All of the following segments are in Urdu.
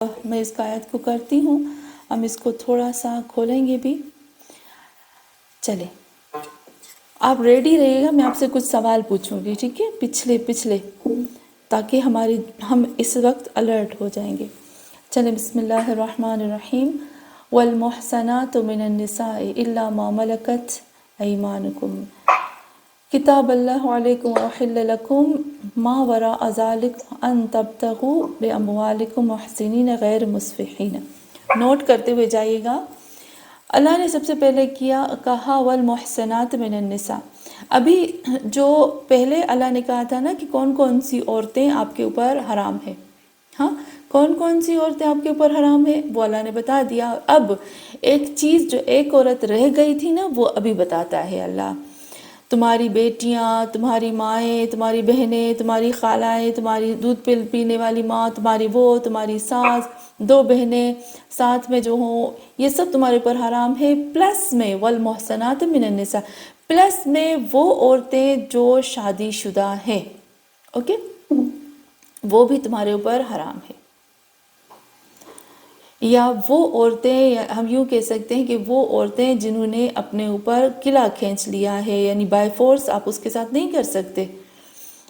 میں اس آیت کو کرتی ہوں. ہم اس کو تھوڑا سا کھولیں گے بھی. چلیں آپ ریڈی رہیے گا، میں آپ سے کچھ سوال پوچھوں گی، ٹھیک ہے؟ پچھلے تاکہ ہم اس وقت الرٹ ہو جائیں گے. چلیں بسم اللہ الرحمن الرحیم. والمحصنات من النساء الا ما ملكت ایمانکم کتاب اللہ علیکم وحل لکم ما وراء ذلک ان تبتغوا باموالکم محسنین غیر مسفحین. نوٹ کرتے ہوئے جائیے گا. اللہ نے سب سے پہلے کہا والمحسنات من النساء. ابھی جو پہلے اللہ نے کہا تھا نا کہ کون کون سی عورتیں آپ کے اوپر حرام ہے، ہاں کون کون سی عورتیں آپ کے اوپر حرام ہے وہ اللہ نے بتا دیا. اب ایک چیز جو ایک عورت رہ گئی تھی نا وہ ابھی بتاتا ہے اللہ. تمہاری بیٹیاں، تمہاری مائیں، تمہاری بہنیں، تمہاری خالائیں، تمہاری دودھ پینے والی ماں، تمہاری ساس، 2 بہنیں ساتھ میں جو ہوں، یہ سب تمہارے اوپر حرام ہے. پلس میں والمحسنات من النساء، پلس میں وہ عورتیں جو شادی شدہ ہیں، اوکے، وہ بھی تمہارے اوپر حرام ہے. یا وہ عورتیں، ہم یوں کہہ سکتے ہیں کہ وہ عورتیں جنہوں نے اپنے اوپر قلعہ کھینچ لیا ہے، یعنی بائی فورس آپ اس کے ساتھ نہیں کر سکتے.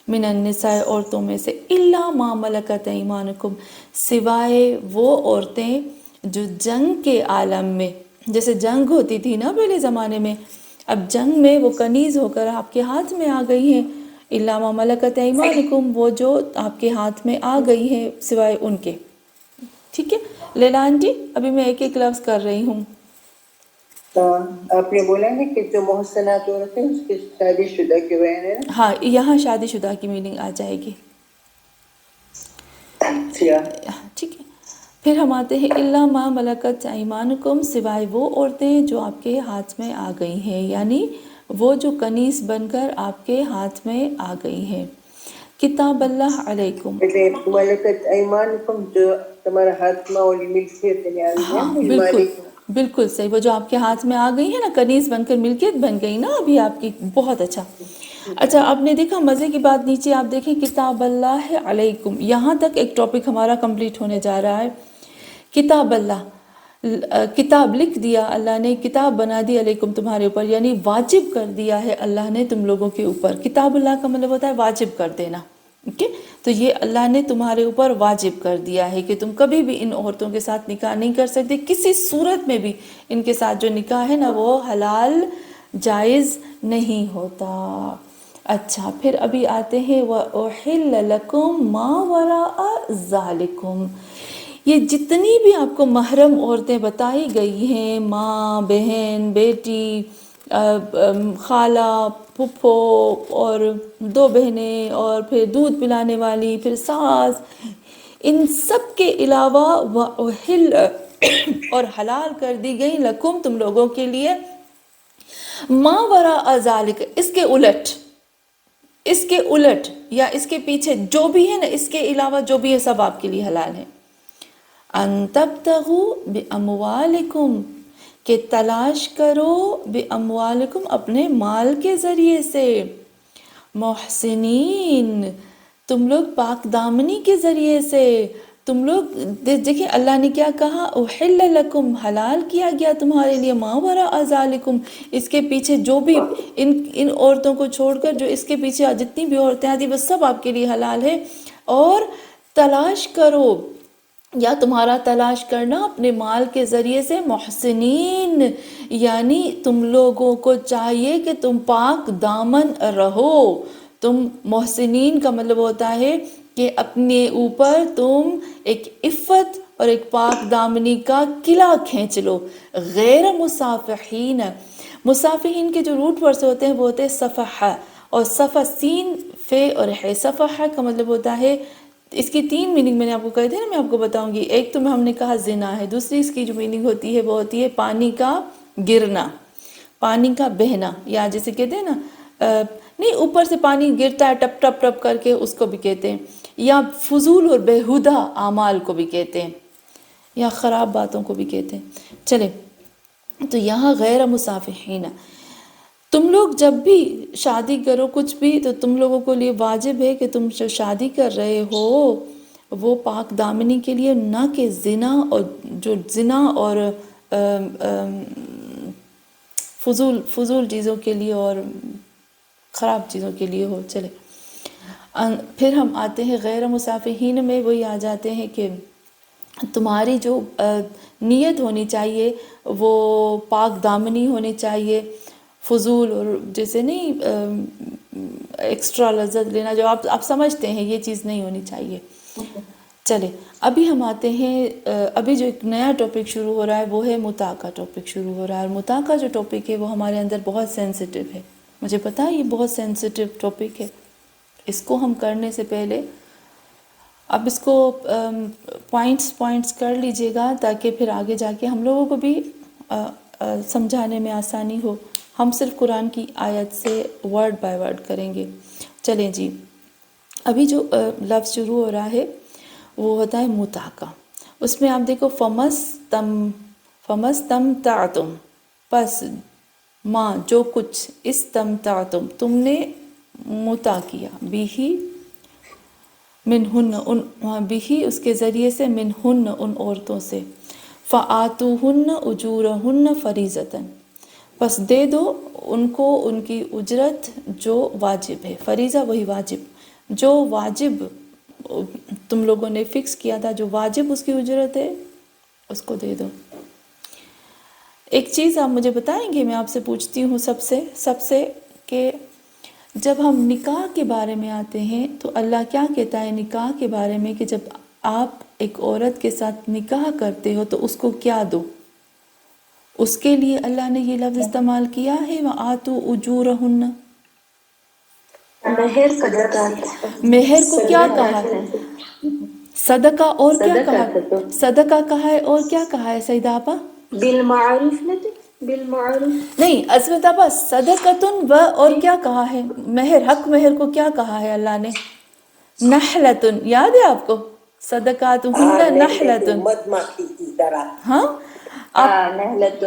من النساء، عورتوں میں سے، الا ما ملکت ایمانکم، سوائے وہ عورتیں جو جنگ کے عالم میں، جیسے جنگ ہوتی تھی نا پہلے زمانے میں، اب جنگ میں وہ کنیز ہو کر آپ کے ہاتھ میں آ گئی ہیں. الا ما ملکت ایمانکم، وہ جو آپ کے ہاتھ میں آ گئی ہیں سوائے ان کے. ٹھیک ہے لیلا آنٹی، ابھی میں ایک ایک لفظ کر رہی ہوں. آپ نے بولا نا کہ جو محسنات عورتیں اس کی شادی شدہ کی بہن ہے. ہاں یہاں شادی شدہ کی میننگ آ جائے گی. ٹھیک ہے، پھر ہم آتے ہیں الا ما ملکت ایمانکم، سوائے وہ عورتیں جو آپ کے ہاتھ میں آ گئی ہیں، یعنی وہ جو کنیز بن کر آپ کے ہاتھ میں آ گئی ہیں. کتاب اللہ علیکم، ملکت ایمانکم جو تمہارا ہاتھ میں والی ملکیت ہے، ہاں بالکل بالکل صحیح، وہ جو آپ کے ہاتھ میں آ گئی ہے نا، کنیز بن کر ملکیت بن گئی نا ابھی آپ کی. بہت اچھا. اچھا آپ نے دیکھا مزے کی بات، نیچے آپ دیکھیں کتاب اللہ علیکم، یہاں تک ایک ٹاپک ہمارا کمپلیٹ ہونے جا رہا ہے. کتاب اللہ، کتاب لکھ دیا اللہ نے، کتاب بنا دی علیکم تمہارے اوپر، یعنی واجب کر دیا ہے اللہ نے تم لوگوں کے اوپر. کتاب اللہ کا مطلب ہوتا ہے واجب کر دینا. اوکے، تو یہ اللہ نے تمہارے اوپر واجب کر دیا ہے کہ تم کبھی بھی ان عورتوں کے ساتھ نکاح نہیں کر سکتے، کسی صورت میں بھی ان کے ساتھ جو نکاح ہے نا وہ حلال جائز نہیں ہوتا. اچھا پھر ابھی آتے ہیں وَأُحِلَّ لَكُم مَا وَرَاءَ ذَلِكُم. یہ جتنی بھی آپ کو محرم عورتیں بتائی گئی ہیں، ماں، بہن، بیٹی، خالہ، پھپھو، اور 2 بہنیں، اور پھر دودھ پلانے والی، پھر ساس، ان سب کے علاوہ وَأُحِلَّ، اور حلال کر دی گئی لکم تم لوگوں کے لیے، ما وراء ذالک، اس کے الٹ یا اس کے پیچھے جو بھی ہے نا، اس کے علاوہ جو بھی ہے سب آپ کے لیے حلال ہے. ان تبتغوا باموالکم، کہ تلاش کرو باموالکم، اپنے مال کے ذریعے سے، محسنین، تم لوگ پاک دامنی کے ذریعے سے. تم لوگ دیکھیں اللہ نے کیا کہا، احل لکم، حلال کیا گیا تمہارے لیے، ما وراء ذالکم، اس کے پیچھے جو بھی ان عورتوں کو چھوڑ کر جو اس کے پیچھے جتنی بھی عورتیں آتی وہ سب آپ کے لیے حلال ہے. اور تلاش کرو، یا تمہارا تلاش کرنا اپنے مال کے ذریعے سے، محسنین، یعنی تم لوگوں کو چاہیے کہ تم پاک دامن رہو. تم محسنین کا مطلب ہوتا ہے کہ اپنے اوپر تم ایک عفت اور ایک پاک دامنی کا قلعہ کھینچ لو. غیر مصافحین، مصافحین کے جو روٹ ورڈز ہوتے ہیں وہ ہوتے ہیں صفحہ، اور صفحہ سین فے اور ہے. صفحہ کا مطلب ہوتا ہے، اس کی 3 میننگ میں نے آپ کو کہے تھے نا، میں آپ کو بتاؤں گی. ایک تو ہم نے کہا زنا ہے، دوسری اس کی جو میننگ ہوتی ہے وہ ہوتی ہے پانی کا گرنا، پانی کا بہنا، یا جیسے کہتے ہیں نا نہیں اوپر سے پانی گرتا ہے ٹپ ٹپ ٹپ کر کے، اس کو بھی کہتے ہیں. یا فضول اور بیہودہ اعمال کو بھی کہتے ہیں، یا خراب باتوں کو بھی کہتے ہیں. چلیں تو یہاں غیر مصافحین، تم لوگ جب بھی شادی کرو کچھ بھی تو تم لوگوں کو لیے واجب ہے کہ تم جو شادی کر رہے ہو وہ پاک دامنی کے لیے، نہ کہ زنا اور جو زنا اور فضول چیزوں کے لیے اور خراب چیزوں کے لیے ہو. چلے پھر ہم آتے ہیں غیر مصافحین میں. وہی آ جاتے ہیں کہ تمہاری جو نیت ہونی چاہیے وہ پاک دامنی ہونی چاہیے، فضول اور جیسے نہیں ایکسٹرا لذت لینا، جو آپ سمجھتے ہیں یہ چیز نہیں ہونی چاہیے. چلے ابھی ہم آتے ہیں، ابھی جو ایک نیا ٹاپک شروع ہو رہا ہے وہ ہے متاع کا ٹاپک شروع ہو رہا ہے. اور متاع کا جو ٹاپک ہے وہ ہمارے اندر بہت سینسیٹیو ہے. مجھے پتا ہے یہ بہت سینسیٹیو ٹاپک ہے. اس کو ہم کرنے سے پہلے اب اس کو پوائنٹس کر لیجئے گا تاکہ پھر آگے جا کے ہم لوگوں کو بھی سمجھانے میں آسانی ہو. ہم صرف قرآن کی آیت سے ورڈ بائی ورڈ کریں گے. چلیں جی، ابھی جو لفظ شروع ہو رہا ہے وہ ہوتا ہے متاع کا. اس میں آپ دیکھو فمستمتعتم، پس ماں جو کچھ، استمتعتم تم نے متاع کیا، بھی منہن بھی اس کے ذریعے سے، منہن ان عورتوں سے، فآتوہن اجورہن فریضۃ، پس دے دو ان کو ان کی اجرت جو واجب ہے. فریضہ وہی واجب، جو واجب تم لوگوں نے فکس کیا تھا، جو واجب اس کی اجرت ہے اس کو دے دو. ایک چیز آپ مجھے بتائیں گے، میں آپ سے پوچھتی ہوں سب سے کہ جب ہم نکاح کے بارے میں آتے ہیں تو اللہ کیا کہتا ہے نکاح کے بارے میں، کہ جب آپ ایک عورت کے ساتھ نکاح کرتے ہو تو اس کو کیا دو؟ اس کے لیے اللہ نے یہ لفظ استعمال کیا ہے وَآتُوا أُجُورَهُنَّ. مہر صدقات، مہر کو کیا کہا ہے؟ صدقہ. اور کیا کہا؟ صدقہ کہا ہے. اور کیا کہا ہے سیدہ آپا؟ بالمعروف بالمعروف نہیں، عصمت آپا صدقتن و اور کیا کہا ہے؟ مہر، حق مہر کو کیا کہا ہے اللہ نے؟ نحلتن. یاد ہے آپ کو؟ صدقاتہن نحلتن. مد مکھی کی طرح. ہاں آپ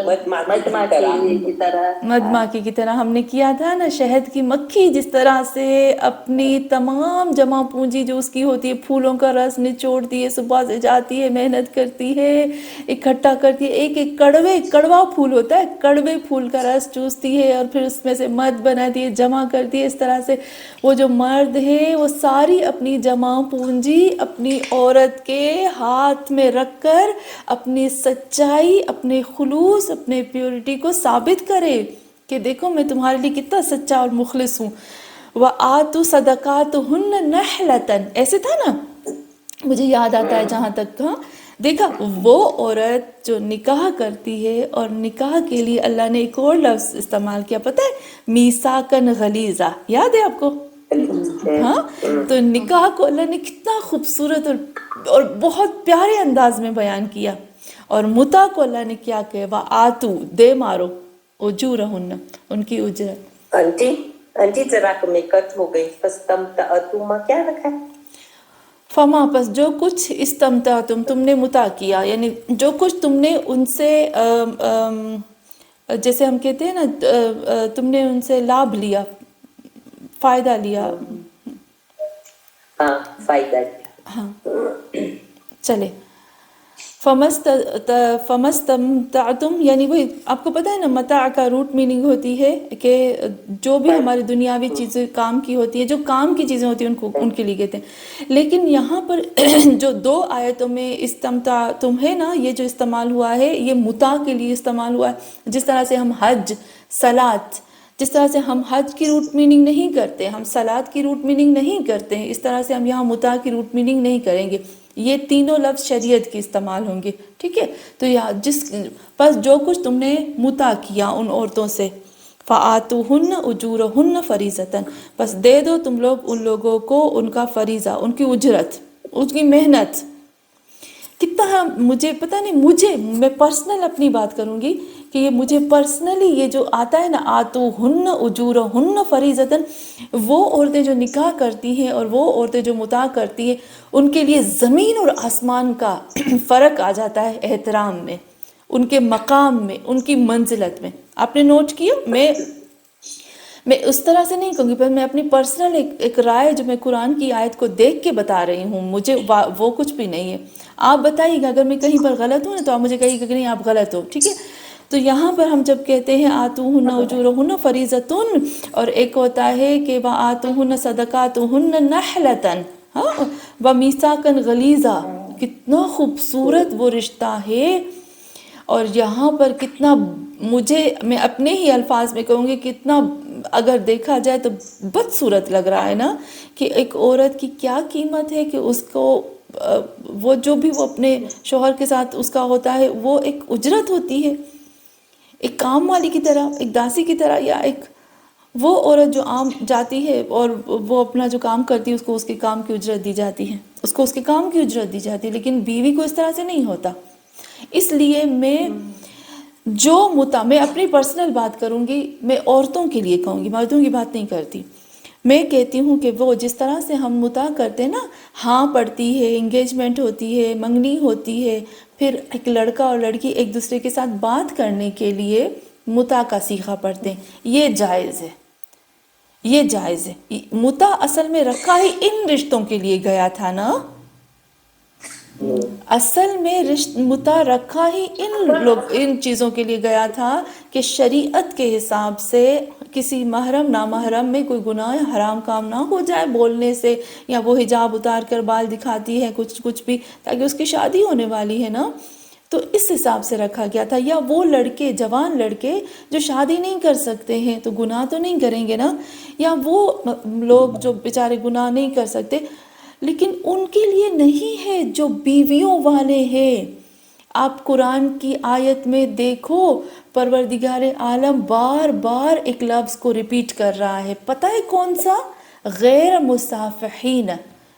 مدماخی کی طرح، مدماخی کی طرح ہم نے کیا تھا نا. شہد کی مکھی جس طرح سے اپنی تمام جمع پونجی جو اس کی ہوتی ہے، پھولوں کا رس نچوڑتی ہے، صبح سے جاتی ہے، محنت کرتی ہے، اکٹھا کرتی ہے، ایک ایک کڑوا پھول ہوتا ہے، کڑوے پھول کا رس چوستی ہے اور پھر اس میں سے مد بناتی ہے، جمع کرتی ہے. اس طرح سے وہ جو مرد ہے وہ ساری اپنی جمع پونجی اپنی عورت کے ہاتھ میں رکھ کر اپنی سچائی، اپنے خلوص، اپنے پیورٹی کو ثابت کرے کہ دیکھو میں تمہارے لیے کتنا سچا اور مخلص ہوں. وَآتُوا صَدَقَاتُهُنَّ نَحْلَةً، ایسے تھا نا. مجھے یاد آتا ہے جہاں تک دیکھا، وہ عورت جو نکاح کرتی ہے اور نکاح کے لیے اللہ نے ایک اور لفظ استعمال کیا، پتہ ہے؟ میثاقاً غلیظا. یاد ہے آپ کو؟ ہاں. تو نکاح کو اللہ نے کتنا خوبصورت اور بہت پیارے انداز میں بیان کیا. اور متاع کو اللہ نے کیا کہ وَآتُوا، دے مارو، اجورہن، ان کی اجرت. آنٹی ذرا میں کٹ ہو گئی. فاستمتعتما کیا رکھا ہے؟ فما، پس جو کچھ استمتعتم تم نے متاع کیا، یعنی جو کچھ تم نے ان سے جیسے ہم کہتے ہیں نا تم نے ان سے لابھ لیا، فائدہ لیا. ہاں، فائدہ لیا. ہاں چلے. فمستمتعتم، یعنی وہی آپ کو پتہ ہے نا متاع کا روٹ میننگ ہوتی ہے کہ جو بھی ہماری دنیاوی چیزیں کام کی ہوتی ہے، جو کام کی چیزیں ہوتی ہیں ان کے لیے کہتے ہیں. لیکن یہاں پر جو 2 آیتوں میں استمتعتم ہے نا، یہ جو استعمال ہوا ہے یہ متاع کے لیے استعمال ہوا ہے. جس طرح سے ہم حج، صلاۃ، جس طرح سے ہم حج کی روٹ میننگ نہیں کرتے، ہم صلاۃ کی روٹ میننگ نہیں کرتے ہیں، اس طرح سے ہم یہاں متاع کی روٹ میننگ نہیں کریں گے. یہ تینوں لفظ شریعت کے استعمال ہوں گے. ٹھیک ہے؟ تو پس جو کچھ تم نے متاع کیا ان عورتوں سے، فآتوہن اجورہن فریضۃ، بس دے دو تم لوگ ان لوگوں کو ان کا فریضہ، ان کی اجرت، ان کی محنت. کتنا مجھے پتہ نہیں، میں پرسنل اپنی بات کروں گی کہ یہ مجھے پرسنلی یہ جو آتا ہے نا آتوہن اجورہن فریضۃ، وہ عورتیں جو نکاح کرتی ہیں اور وہ عورتیں جو متاع کرتی ہیں ان کے لیے زمین اور آسمان کا فرق آ جاتا ہے احترام میں، ان کے مقام میں، ان کی منزلت میں. آپ نے نوٹ کیا؟ میں اس طرح سے نہیں کہوں گی، پر میں اپنی پرسنل ایک رائے جو میں قرآن کی آیت کو دیکھ کے بتا رہی ہوں، مجھے وہ کچھ بھی نہیں ہے. آپ بتائیے گا اگر میں کہیں پر غلط ہوں نا تو آپ مجھے کہیے گا کہ نہیں آپ غلط ہو، ٹھیک ہے. تو یہاں پر ہم جب کہتے ہیں آتوہن اجورہن فریضۃ، اور ایک ہوتا ہے کہ وآتوہن صدقاتہن نحلۃ ومیثاقا غلیظا، کتنا خوبصورت وہ رشتہ ہے. اور یہاں پر کتنا، میں اپنے ہی الفاظ میں کہوں گی، کتنا اگر دیکھا جائے تو بدصورت لگ رہا ہے نا کہ ایک عورت کی کیا قیمت ہے کہ اس کو وہ جو بھی وہ اپنے شوہر کے ساتھ اس کا ہوتا ہے وہ ایک اجرت ہوتی ہے، ایک کام والی کی طرح، ایک داسی کی طرح، یا ایک وہ عورت جو عام جاتی ہے اور وہ اپنا جو کام کرتی ہے اس کو اس کے کام کی اجرت دی جاتی ہے، اس کو اس کے کام کی اجرت دی جاتی ہے، لیکن بیوی کو اس طرح سے نہیں ہوتا. اس لیے میں میں اپنی پرسنل بات کروں گی، میں عورتوں کے لیے کہوں گی، مردوں کی بات نہیں کرتی. میں کہتی ہوں کہ وہ جس طرح سے ہم متع کرتے ہیں نا، ہاں پڑتی ہے، انگیجمنٹ ہوتی ہے، منگنی ہوتی ہے، پھر ایک لڑکا اور لڑکی ایک دوسرے کے ساتھ بات کرنے کے لیے متع کا صیغہ پڑھتے ہیں، یہ جائز ہے، یہ جائز ہے. متع اصل میں رکھا ہی ان رشتوں کے لیے گیا تھا نا، اصل میں متع رکھا ہی ان چیزوں کے لیے گیا تھا کہ شریعت کے حساب سے کسی محرم نامحرم میں کوئی گناہ حرام کام نہ ہو جائے بولنے سے، یا وہ حجاب اتار کر بال دکھاتی ہے کچھ بھی، تاکہ اس کی شادی ہونے والی ہے نا، تو اس حساب سے رکھا گیا تھا. یا وہ لڑکے، جوان لڑکے جو شادی نہیں کر سکتے ہیں تو گناہ تو نہیں کریں گے نا، یا وہ لوگ جو بیچارے گناہ نہیں کر سکتے، لیکن ان کے لیے نہیں ہے جو بیویوں والے ہیں. آپ قرآن کی آیت میں دیکھو، پروردگار عالم بار بار ایک لفظ کو ریپیٹ کر رہا ہے، پتہ ہے کون سا؟ غیر مصافحین.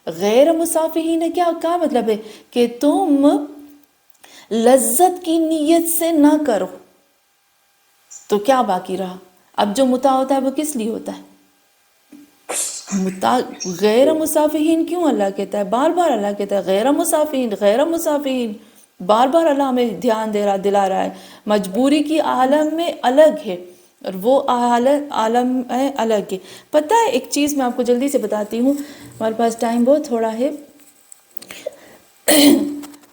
غیر مصافحین کیا مطلب ہے؟ کہ تم لذت کی نیت سے نہ کرو. تو کیا باقی رہا؟ اب جو متع ہوتا ہے وہ کس لیے ہوتا ہے؟ غیر مصافحین کیوں اللہ کہتا ہے؟ بار بار اللہ کہتا ہے غیر مصافحین، غیر مصافحین، بار بار اللہ ہمیں دھیان دلا رہا ہے. مجبوری کی عالم میں الگ ہے اور وہ عالم ہے الگ ہے. پتہ ہے ایک چیز میں آپ کو جلدی سے بتاتی ہوں، ہمارے پاس ٹائم بہت تھوڑا ہے.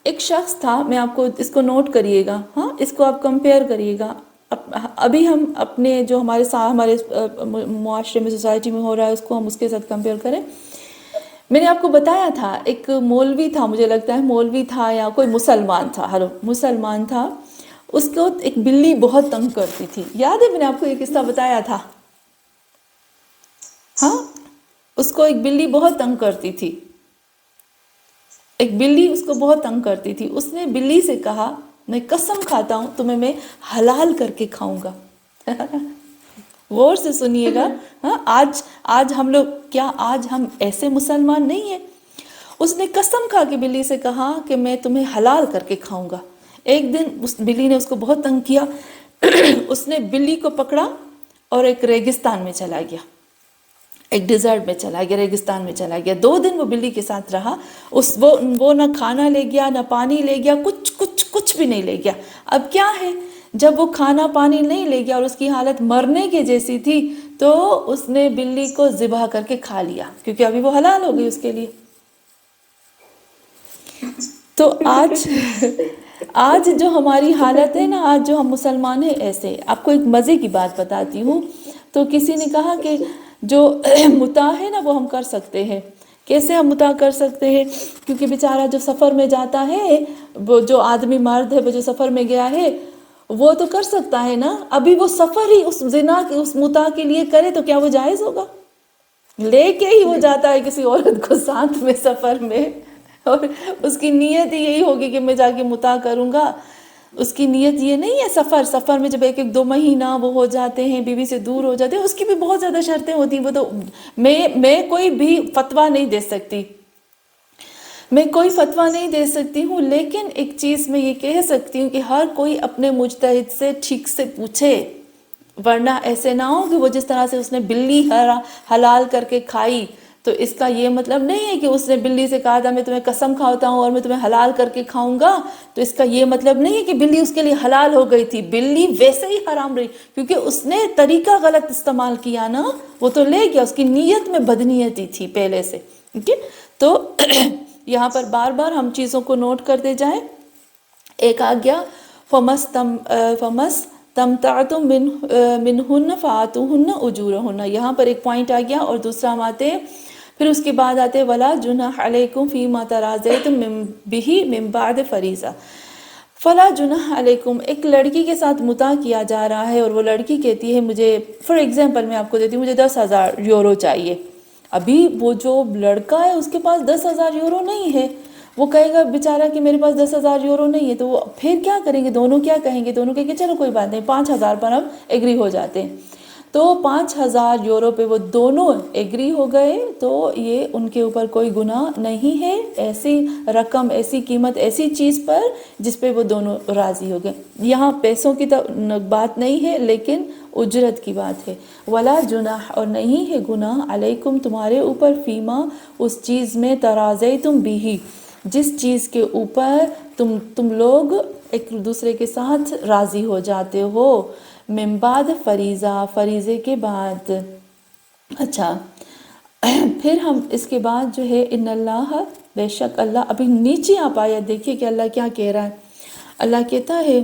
ایک شخص تھا، میں آپ کو اس کو نوٹ کریے گا، ہاں اس کو آپ کمپیئر کریے گا. ابھی ہم اپنے جو ہمارے معاشرے میں، سوسائٹی میں ہو رہا ہے اس کو ہم اس کے ساتھ کمپیئر کریں. میں نے آپ کو بتایا تھا ایک مولوی تھا، مجھے لگتا ہے مولوی تھا یا کوئی مسلمان تھا، اس کو ایک بلی بہت تنگ کرتی تھی. یاد ہے میں نے آپ کو یہ قصہ بتایا تھا؟ ہاں، اس کو ایک بلی بہت تنگ کرتی تھی، ایک بلی اس کو بہت تنگ کرتی تھی. اس نے بلی سے کہا میں قسم کھاتا ہوں تمہیں میں حلال کر کے کھاؤں گا. غور سے سنیے گا. ہاں، آج ہم لوگ کیا، آج ہم ایسے مسلمان نہیں ہیں. اس نے قسم کھا کے بلی سے کہا کہ میں تمہیں حلال کر کے کھاؤں گا. ایک دن اس بلی نے اس کو بہت تنگ کیا. اس نے بلی کو پکڑا اور ایک ریگستان میں چلا گیا، ایک ڈیزرٹ میں چلا گیا، ریگستان میں چلا گیا. 2 دن وہ بلی کے ساتھ رہا. وہ نہ کھانا لے گیا، نہ پانی لے گیا، کچھ بھی نہیں لے گیا. اب کیا ہے، جب وہ کھانا پانی نہیں لے گیا اور اس کی حالت مرنے کے جیسی تھی تو اس نے بلی کو ذبح کر کے کھا لیا، کیونکہ ابھی وہ حلال ہو گئی اس کے لیے. تو آج جو ہماری حالت ہے نا، آج جو ہم مسلمان ہیں ایسے. آپ کو ایک مزے کی بات بتاتی ہوں. تو کسی نے کہا کہ جو متع ہے نا وہ ہم کر سکتے ہیں. کیسے ہم متع کر سکتے ہیں؟ کیونکہ بیچارہ جو سفر میں جاتا ہے، وہ جو آدمی مرد ہے وہ جو سفر میں گیا ہے وہ تو کر سکتا ہے نا. ابھی وہ سفر ہی اس زنا کے، اس متع کے لیے کرے تو کیا وہ جائز ہوگا؟ لے کے ہی وہ جاتا ہے کسی عورت کو ساتھ میں سفر میں، اور اس کی نیت ہی یہی ہوگی کہ میں جا کے متع کروں گا. اس کی نیت یہ نہیں ہے. سفر میں جب 1-2 مہینہ وہ ہو جاتے ہیں، بیوی سے دور ہو جاتے ہیں، اس کی بھی بہت زیادہ شرطیں ہوتی ہیں. وہ تو میں کوئی بھی فتویٰ نہیں دے سکتی، ہوں، لیکن ایک چیز میں یہ کہہ سکتی ہوں کہ ہر کوئی اپنے مجتہد سے ٹھیک سے پوچھے، ورنہ ایسے نہ ہو کہ وہ جس طرح سے اس نے بلی حلال کر کے کھائی تو اس کا یہ مطلب نہیں ہے کہ اس نے بلی سے کہا تھا میں تمہیں قسم کھاتا ہوں اور میں تمہیں حلال کر کے کھاؤں گا، تو اس کا یہ مطلب نہیں ہے کہ بلی اس کے لیے حلال ہو گئی تھی، بلی ویسے ہی حرام رہی، کیونکہ اس نے طریقہ غلط استعمال کیا نا، وہ تو لے گیا، اس کی نیت میں بدنیتی تھی پہلے سے، ٹھیک ہے؟ تو یہاں پر بار بار ہم چیزوں کو نوٹ کرتے جائیں. ایک آ گیا فمس تمتعتم منہن فآتوہن اجورہن، یہاں پر ایک پوائنٹ آ گیا. اور دوسرا ہم آتے پھر اس کے بعد آتے ولا جناح علیکم فیما تراضیتم بہ من بعد فریضہ. فلا جناح علیکم، ایک لڑکی کے ساتھ متع کیا جا رہا ہے اور وہ لڑکی کہتی ہے مجھے، فار ایگزامپل میں آپ کو دیتی ہوں، مجھے 10,000 یورو چاہیے. ابھی وہ جو لڑکا ہے اس کے پاس 10,000 یورو نہیں ہے، وہ کہے گا بیچارہ کہ میرے پاس 10,000 یورو نہیں ہے، تو وہ پھر کیا کریں گے؟ دونوں کیا کہیں گے؟ دونوں کہیں گے چلو کوئی بات نہیں، 5,000 پر ہم ایگری ہو جاتے ہیں. تو 5,000 یورو پہ وہ دونوں ایگری ہو گئے، تو یہ ان کے اوپر کوئی گناہ نہیں ہے، ایسی رقم، ایسی قیمت، ایسی چیز پر جس پہ وہ دونوں راضی ہو گئے. یہاں پیسوں کی بات نہیں ہے لیکن اجرت کی بات ہے. ولا جناح، اور نہیں ہے گناہ، علیکم تمہارے اوپر، فیما اس چیز میں، تراضیتم بہ جس چیز کے اوپر تم لوگ ایک دوسرے کے ساتھ راضی ہو جاتے ہو، من بعد فریضہ، فریضے کے بعد. اچھا پھر ہم اس کے بعد جو ہے ان اللہ، بے شک اللہ، ابھی نیچے آپ آیت دیکھیے کہ اللہ کیا کہہ رہا ہے. اللہ کہتا ہے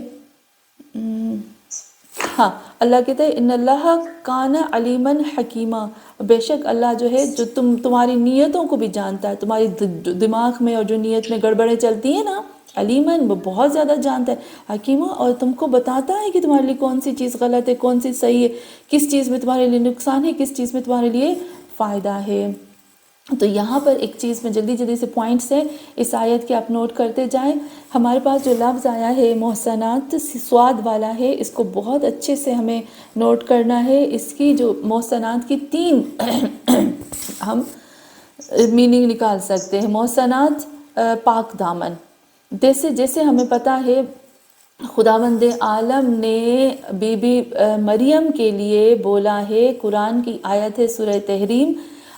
ہاں، اللہ کہتا ہے ان اللہ کان علیما حکیما، بے شک اللہ جو ہے جو تمہاری نیتوں کو بھی جانتا ہے، تمہاری دماغ میں اور جو نیت میں گڑبڑیں چلتی ہیں نا، علیمن وہ بہت زیادہ جانتا ہے، حکیمہ اور تم کو بتاتا ہے کہ تمہارے لیے کون سی چیز غلط ہے، کون سی صحیح ہے، کس چیز میں تمہارے لیے نقصان ہے، کس چیز میں تمہارے لیے فائدہ ہے. تو یہاں پر ایک چیز میں جلدی جلدی سے پوائنٹس ہیں اس آیت کے، آپ نوٹ کرتے جائیں. ہمارے پاس جو لفظ آیا ہے محسنات، سواد والا ہے، اس کو بہت اچھے سے ہمیں نوٹ کرنا ہے. اس کی جو محسنات کی 3 ہم میننگ نکال سکتے ہیں. محسنات پاک دامن، جیسے ہمیں پتہ ہے خداوند عالم نے بی بی مریم کے لیے بولا ہے، قرآن کی آیت ہے سورہ تحریم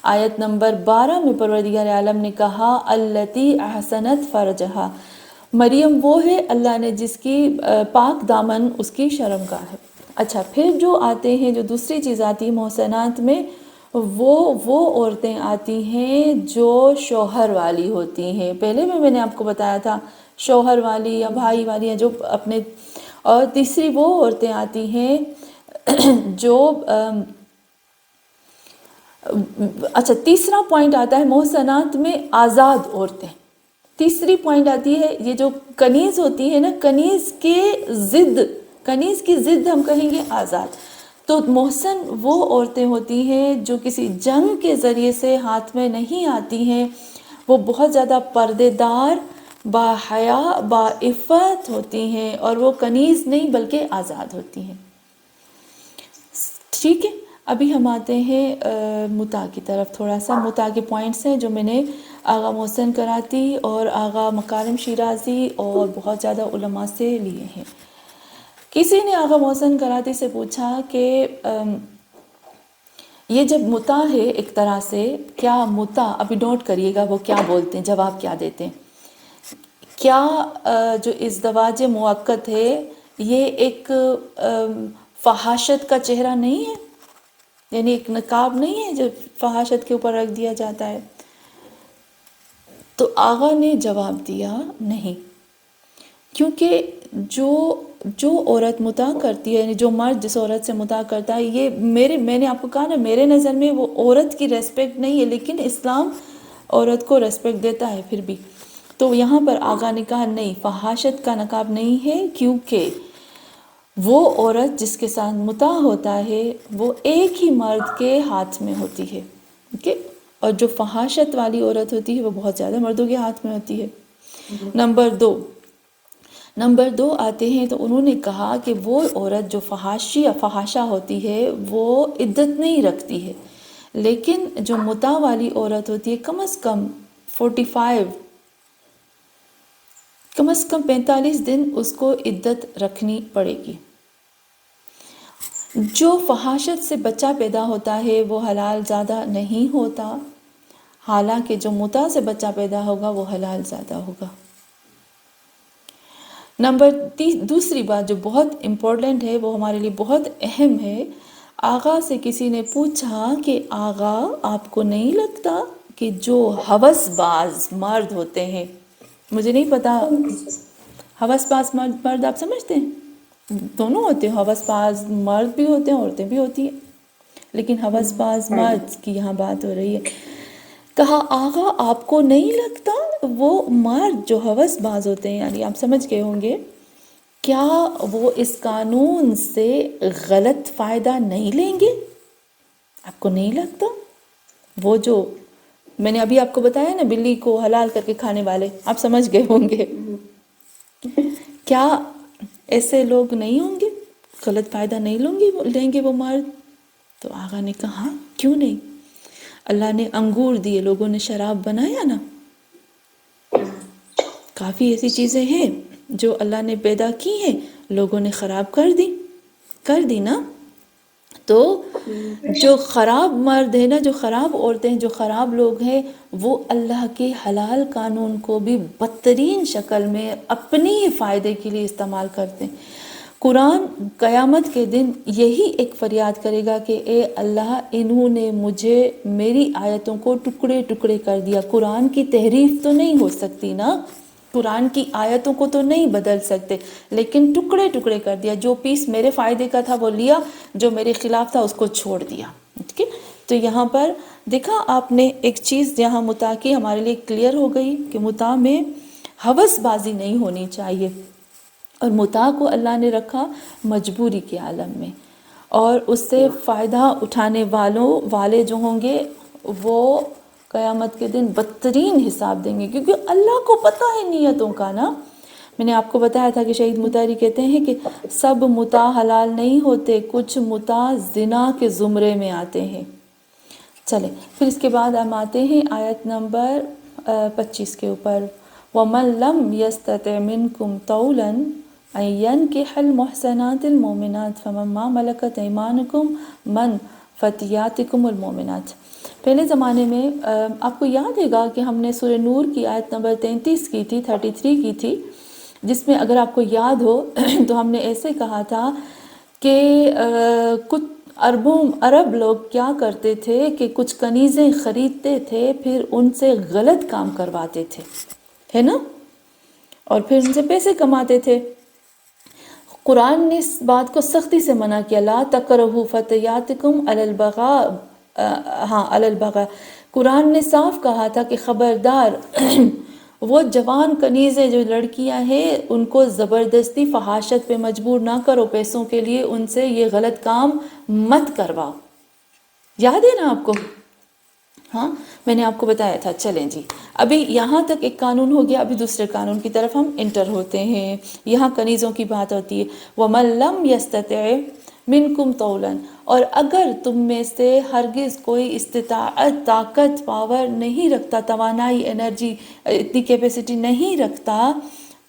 آیت نمبر 12 میں پروردگار عالم نے کہا التی احسنت فرجہا، مریم وہ ہے اللہ نے جس کی پاک دامن اس کی شرمگاہ ہے. اچھا پھر جو آتے ہیں، جو دوسری چیز آتی ہے محسنات میں، وہ عورتیں آتی ہیں جو شوہر والی ہوتی ہیں. پہلے میں نے آپ کو بتایا تھا شوہر والی یا بھائی والی، یا جو اپنے، اور تیسری وہ عورتیں آتی ہیں جو اچھا تیسرا پوائنٹ آتا ہے محسنات میں آزاد عورتیں. تیسری پوائنٹ آتی ہے یہ جو کنیز ہوتی ہے نا، کنیز کی ضد ہم کہیں گے آزاد. تو محسن وہ عورتیں ہوتی ہیں جو کسی جنگ کے ذریعے سے ہاتھ میں نہیں آتی ہیں، وہ بہت زیادہ پردے دار، با حیا، با عفت ہوتی ہیں، اور وہ کنیز نہیں بلکہ آزاد ہوتی ہیں. ٹھیک ہے، ابھی ہم آتے ہیں متع کی طرف. تھوڑا سا متع کے پوائنٹس ہیں جو میں نے آغا محسن کراتی اور آغا مکارم شیرازی اور بہت زیادہ علماء سے لیے ہیں. کسی نے آغا محسن کراتی سے پوچھا کہ یہ جب متع ہے ایک طرح سے، کیا متع، ابھی نوٹ کریے گا وہ کیا بولتے ہیں، جواب کیا دیتے ہیں. کیا جو ازدواج موقت ہے یہ ایک فحاشت کا چہرہ نہیں ہے، یعنی ایک نقاب نہیں ہے جو فحاشت کے اوپر رکھ دیا جاتا ہے؟ تو آغا نے جواب دیا نہیں، کیونکہ جو عورت متع کرتی ہے، یعنی جو مرد جس عورت سے متع کرتا ہے، یہ میں نے آپ کو کہا نا، میرے نظر میں وہ عورت کی ریسپیکٹ نہیں ہے، لیکن اسلام عورت کو ریسپیکٹ دیتا ہے پھر بھی. تو یہاں پر آغا نے کہا نہیں، فحاشت کا نقاب نہیں ہے، کیونکہ وہ عورت جس کے ساتھ متع ہوتا ہے وہ ایک ہی مرد کے ہاتھ میں ہوتی ہے، ٹھیک ہے، اور جو فحاشت والی عورت ہوتی ہے وہ بہت زیادہ مردوں کے ہاتھ میں ہوتی ہے. نمبر دو آتے ہیں، تو انہوں نے کہا کہ وہ عورت جو فحاشی یا فحاشہ ہوتی ہے وہ عدت نہیں رکھتی ہے، لیکن جو متع والی عورت ہوتی ہے کم از کم 45 دن اس کو عدت رکھنی پڑے گی. جو فحاشت سے بچہ پیدا ہوتا ہے وہ حلال زیادہ نہیں ہوتا، حالانکہ جو متع سے بچہ پیدا ہوگا وہ حلال زیادہ ہوگا۔ دوسری بات جو بہت امپورٹنٹ ہے، وہ ہمارے لیے بہت اہم ہے، آغا سے کسی نے پوچھا کہ آغا آپ کو نہیں لگتا کہ جو ہوس باز مرد ہوتے ہیں، مجھے نہیں پتا ہوس باز مرد آپ سمجھتے ہیں؟ دونوں ہوتے ہیں، ہوس باز مرد بھی ہوتے ہیں، عورتیں بھی ہوتی ہیں، لیکن ہوس باز مرد کی یہاں بات ہو رہی ہے۔ کہا آغا آپ کو نہیں لگتا وہ مرد جو ہوس باز ہوتے ہیں، یعنی آپ سمجھ گئے ہوں گے، کیا وہ اس قانون سے غلط فائدہ نہیں لیں گے؟ آپ کو نہیں لگتا وہ جو میں نے ابھی آپ کو بتایا نا، بلی کو حلال کر کے کھانے والے، آپ سمجھ گئے ہوں گے، کیا ایسے لوگ نہیں ہوں گے؟ غلط فائدہ نہیں لیں گے وہ مرد؟ تو آغا نے کہا کیوں نہیں؟ اللہ نے انگور دیے، لوگوں نے شراب بنایا نا، کافی ایسی چیزیں ہیں جو اللہ نے پیدا کی ہیں، لوگوں نے خراب کر دی نا۔ تو جو خراب مرد ہیں نا، جو خراب عورتیں ہیں، جو خراب لوگ ہیں، وہ اللہ کے حلال قانون کو بھی بدترین شکل میں اپنی فائدے کے لیے استعمال کرتے ہیں۔ قرآن قیامت کے دن یہی ایک فریاد کرے گا کہ اے اللہ، انہوں نے مجھے میری آیتوں کو ٹکڑے ٹکڑے کر دیا۔ قرآن کی تحریف تو نہیں ہو سکتی نا، قرآن کی آیتوں کو تو نہیں بدل سکتے، لیکن ٹکڑے ٹکڑے کر دیا۔ جو پیس میرے فائدے کا تھا وہ لیا، جو میرے خلاف تھا اس کو چھوڑ دیا۔ ٹھیک ہے، تو یہاں پر دیکھا آپ نے ایک چیز یہاں متع کی ہمارے لیے کلیئر ہو گئی کہ متع میں ہوس بازی نہیں ہونی چاہیے، اور متع کو اللہ نے رکھا مجبوری کے عالم میں، اور اس سے فائدہ اٹھانے والے جو ہوں گے وہ قیامت کے دن بدترین حساب دیں گے، کیونکہ اللہ کو پتہ ہے نیتوں کا نا۔ میں نے آپ کو بتایا تھا کہ شہید مطہری کہتے ہیں کہ سب متع حلال نہیں ہوتے، کچھ متع زنا کے زمرے میں آتے ہیں۔ چلیں پھر اس کے بعد ہم آتے ہیں آیت نمبر 25 کے اوپر، وَمَن لَّمْ يَسْتَطِعْ مِنْكُمْ طَوْلًا أَن يَنكِحَ الْمُحْصَنَاتِ الْمُؤْمِنَاتِ فَمِمَّا مَلَكَتْ أَيْمَانُكُمْ مِنْ فَتِيَاتِكُمُ الْمُؤْمِنَاتِ۔ پہلے زمانے میں آپ کو یاد ہے گا کہ ہم نے سورہ نور کی آیت نمبر 33 کی تھی، 33 کی تھی، جس میں اگر آپ کو یاد ہو تو ہم نے ایسے کہا تھا کہ کچھ عرب لوگ کیا کرتے تھے کہ کچھ کنیزیں خریدتے تھے، پھر ان سے غلط کام کرواتے تھے، ہے نا، اور پھر ان سے پیسے کماتے تھے۔ قرآن نے اس بات کو سختی سے منع کیا، لا تکرہوا فتیاتکم علی البغاء، علی البغاء۔ قرآن نے صاف کہا تھا کہ خبردار وہ جوان کنیزیں جو لڑکیاں ہیں ان کو زبردستی فحاشت پہ مجبور نہ کرو، پیسوں کے لیے ان سے یہ غلط کام مت کرواؤ۔ یاد ہے نا آپ کو؟ ہاں میں نے آپ کو بتایا تھا۔ چلیں جی، ابھی یہاں تک ایک قانون ہو گیا، ابھی دوسرے قانون کی طرف ہم انٹر ہوتے ہیں۔ یہاں کنیزوں کی بات ہوتی ہے، وَمَن لَّمْ يَسْتَطِعْ مِنْكُمْ طَوْلًا، اور اگر تم میں سے ہرگز کوئی استطاعت، طاقت، پاور نہیں رکھتا، توانائی، انرجی، اتنی کیپیسٹی نہیں رکھتا،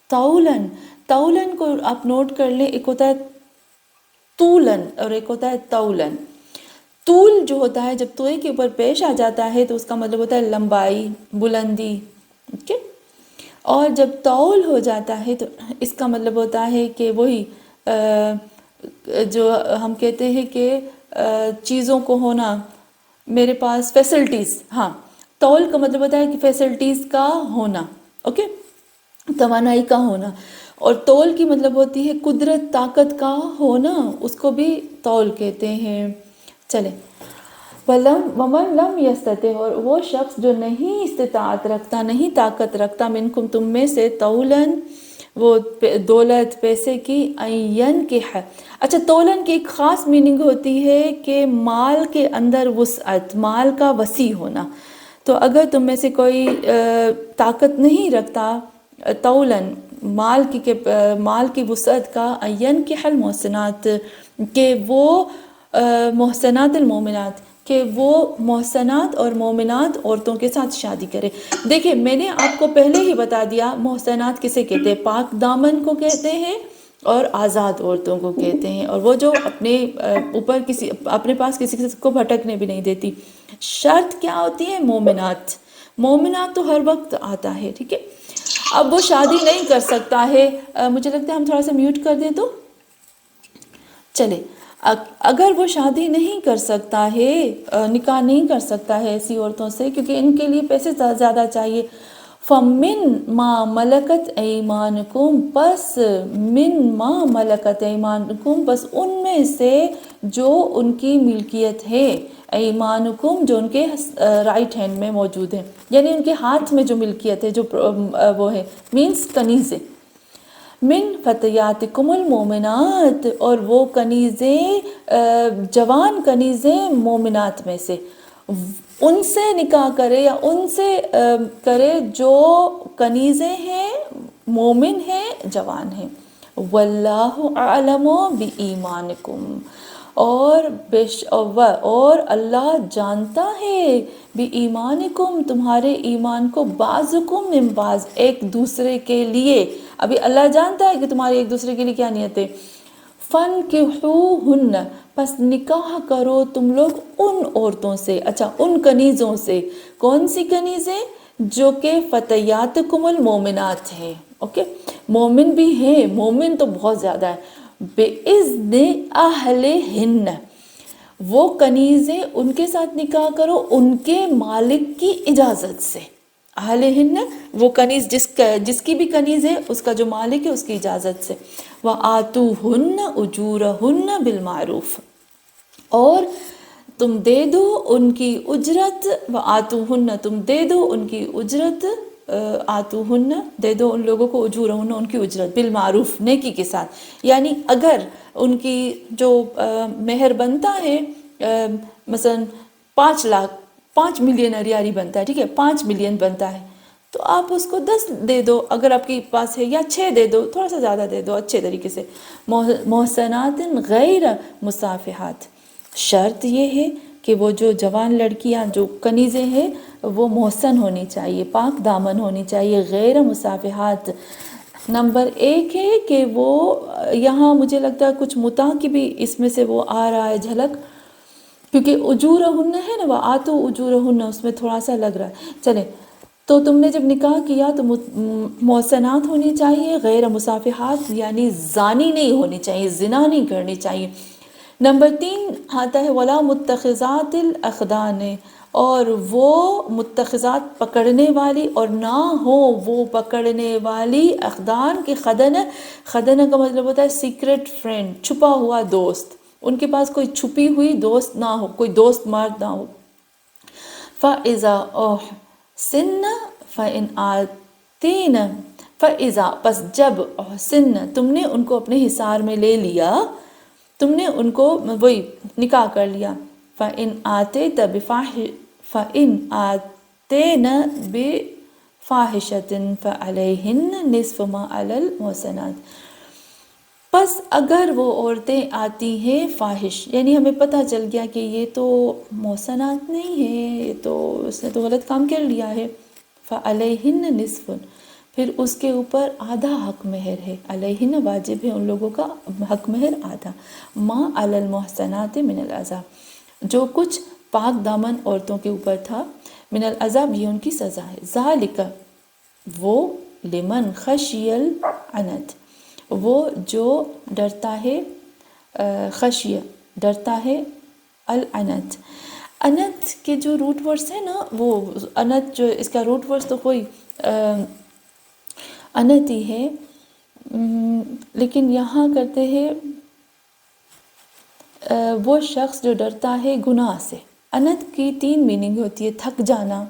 طَوْلًا، طَوْلًا کو آپ نوٹ کر لیں، ایک ہوتا ہے طولن اور ایک ہوتا ہے طولن۔ طول جو ہوتا ہے جب توئے کے اوپر پیش آ جاتا ہے تو اس کا مطلب ہوتا ہے لمبائی، بلندی، اوکے، اور جب طول ہو جاتا ہے تو اس کا مطلب ہوتا ہے کہ وہی جو ہم کہتے ہیں کہ چیزوں کو ہونا، میرے پاس فیسلٹیز، ہاں، طول کا مطلب ہوتا ہے کہ فیسلٹیز کا ہونا، اوکے، توانائی کا ہونا، اور طول کی مطلب ہوتی ہے قدرت، طاقت کا ہونا، اس کو بھی طول کہتے ہیں۔ چلیں، وَمَن لَّمْ يَسْتَطِعْ، اور وہ شخص جو نہیں استطاعت رکھتا، نہیں طاقت رکھتا، منکم تم میں سے، طولاً وہ دولت، پیسے کی، أَن يَنكِحَ، اچھا طولاً کی ایک خاص میننگ ہوتی ہے کہ مال کے اندر وسعت، مال کا وسیع ہونا۔ تو اگر تم میں سے کوئی طاقت نہیں رکھتا طولاً مال کی وسعت کا، أن ينكح المحسنات، کہ وہ محسنات المومنات، کہ وہ محسنات اور مومنات عورتوں کے ساتھ شادی کرے۔ دیکھیں میں نے آپ کو پہلے ہی بتا دیا محسنات کسے کہتے ہیں، پاک دامن کو کہتے ہیں اور آزاد عورتوں کو کہتے ہیں، اور وہ جو اپنے پاس کسی کو بھٹکنے بھی نہیں دیتی۔ شرط کیا ہوتی ہے؟ مومنات، مومنات تو ہر وقت آتا ہے، ٹھیک ہے. اب وہ شادی نہیں کر سکتا ہے، مجھے لگتا ہے ہم تھوڑا سا میوٹ کر دیں تو چلے. اگر وہ شادی نہیں کر سکتا ہے، نکاح نہیں کر سکتا ہے ایسی عورتوں سے، کیونکہ ان کے لیے پیسے زیادہ چاہیے. فَمِن مَا مَلَكَتْ أَيْمَانُكُمْ، پس من ما ملکت ایمانکم، بس ان میں سے جو ان کی ملکیت ہے، ایمانکم جو ان کے رائٹ ہینڈ میں موجود ہے، یعنی ان کے ہاتھ میں جو ملکیت ہے، جو وہ ہے مینس کنیزیں. من فتیاتکم المومنات، اور وہ کنیزیں جوان کنیزیں مومنات میں سے، ان سے نکاح کرے یا ان سے کرے جو کنیزیں ہیں، مومن ہیں، جوان ہیں. واللہ اعلم بایمانکم، اور اللہ جانتا ہے بایمانکم تمہارے ایمان کو، بعضکم من بعض ایک دوسرے کے لیے. ابھی اللہ جانتا ہے کہ تمہاری ایک دوسرے کے لیے کیا نیت ہے. فَانْكِحُوهُنَّ، پس نکاح کرو تم لوگ ان عورتوں سے، اچھا ان کنیزوں سے. کون سی کنیزیں؟ جو کہ فتیاتکم المومنات ہیں. اوکے، مومن بھی ہیں، مومن تو بہت زیادہ ہے. بِإِذْنِ أَهْلِهِنَّ، وہ کنیزیں ان کے ساتھ نکاح کرو ان کے مالک کی اجازت سے. اہلہن وہ کنیز جس کی بھی کنیز ہے، اس کا جو مالک ہے اس کی اجازت سے. وَآتُوهُنَّ أُجُورَهُنَّ بِالْمَعْرُوفِ، اور تم دے دو ان کی اجرت. وآتوہن، تم دے دو ان کی اجرت. آتوہن، دے دو ان لوگوں کو، اجورہن ان کی اجرت، بالمعروف نیکی کے ساتھ. یعنی اگر ان کی جو مہر بنتا ہے، مثلا 5 ملین ریالی بنتا ہے، ٹھیک ہے، 5 ملین بنتا ہے، تو آپ اس کو 10 دے دو اگر آپ کے پاس ہے، یا 6 دے دو، تھوڑا سا زیادہ دے دو اچھے طریقے سے. محسنات غیر مصافحات، شرط یہ ہے کہ وہ جو جوان لڑکیاں جو کنیزیں ہیں وہ محسن ہونی چاہیے، پاک دامن ہونی چاہیے، غیر مصافحات. نمبر 1 ہے کہ وہ، یہاں مجھے لگتا ہے کچھ متاع کی بھی اس میں سے وہ آ رہا ہے جھلک، کیونکہ اجورہن ہے نا، وآتو اجورہن، اس میں تھوڑا سا لگ رہا ہے. چلیں، تو تم نے جب نکاح کیا تو محسنات ہونی چاہیے، غیر مصافحات، یعنی زانی نہیں ہونی چاہیے، زنا نہیں کرنی چاہیے. نمبر 3 آتا ہے ولا متخذات الاخدان، اور وہ متخذات پکڑنے والی، اور نہ ہو وہ پکڑنے والی اخدان کی. خدن کا مطلب ہوتا ہے سیکرٹ فرینڈ، چھپا ہوا دوست. ان کے پاس کوئی چھپی ہوئی دوست نہ ہو، کوئی دوست مرد نہ ہو. فَإِذَا أُحْسِنَّ فَإِنْ آتِينَ، فَإِذَا، پس جب، احسن تم نے ان کو اپنے حصار میں لے لیا، تم نے ان کو وہی نکاح کر لیا. فَإِنْ آتَيْنَ بِفَاحِشَةٍ فَعَلَيْهِنَّ نِصْفُ مَا عَلَى الْمُحْصَنَاتِ، پس اگر وہ عورتیں آتی ہیں فاحش، یعنی ہمیں پتہ چل گیا کہ یہ تو محسنات نہیں ہے، یہ تو اس نے تو غلط کام کر لیا ہے. فَعَلَيْهِنَّ نِصْفٌ، پھر اس کے اوپر آدھا حق مہر ہے. علیہن واجب ہے ان لوگوں کا حق مہر آدھا. ما علی المحسنات من العذاب، جو کچھ پاک دامن عورتوں کے اوپر تھا، من العذاب یہ ان کی سزا ہے. ذالک، وہ، لمن خشی العنت، وہ جو ڈرتا ہے، خشیہ ڈرتا ہے، العنت. انت کے جو روٹ ورڈز ہے نا، وہ انت جو اس کا روٹ ورڈز تو کوئی انت ہی ہے، لیکن یہاں کرتے ہیں وہ شخص جو ڈرتا ہے گناہ سے. انت کی 3 میننگ ہوتی ہے. تھک جانا،